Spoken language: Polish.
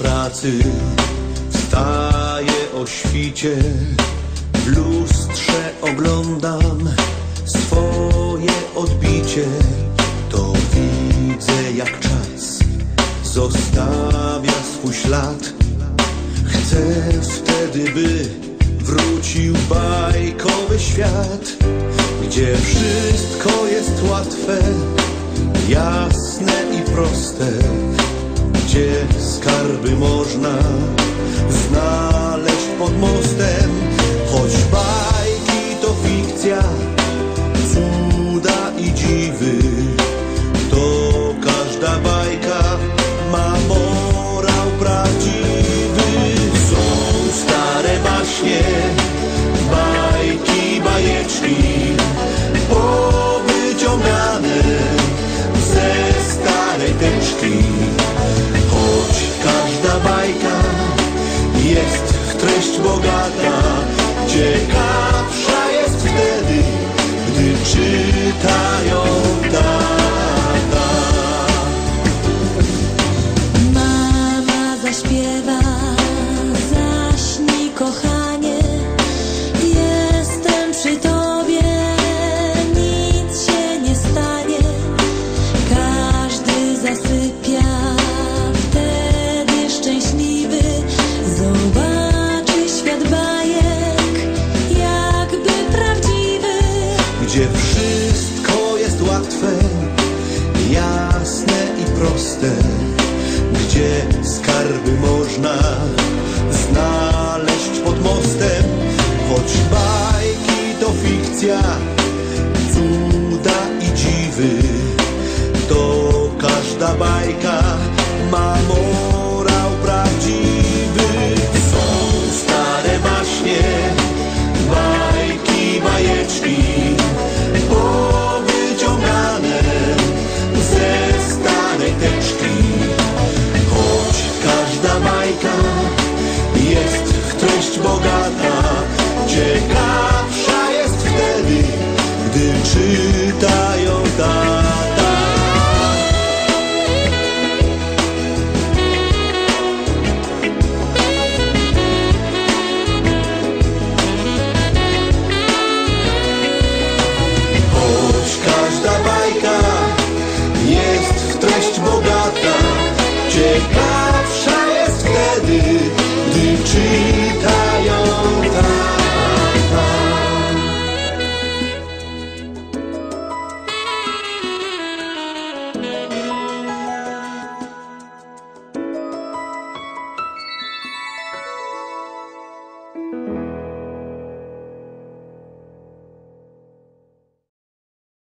pracy wstaję o świcie, w lustrze oglądam swoje odbicie. To widzę, jak czas zostawia swój ślad. Chcę wtedy, by wrócił bajkowy świat, gdzie wszystko jest łatwe, jasne i proste, gdzie skarby można znaleźć pod mostem. Choć bajki to fikcja, cuda i dziwy, to każda bajka ma morał prawdziwy. Są stare baśnie, bajki, bajeczki, powyciągane ze starej teczki. Choć każda bajka jest w treść bogata, ciekawa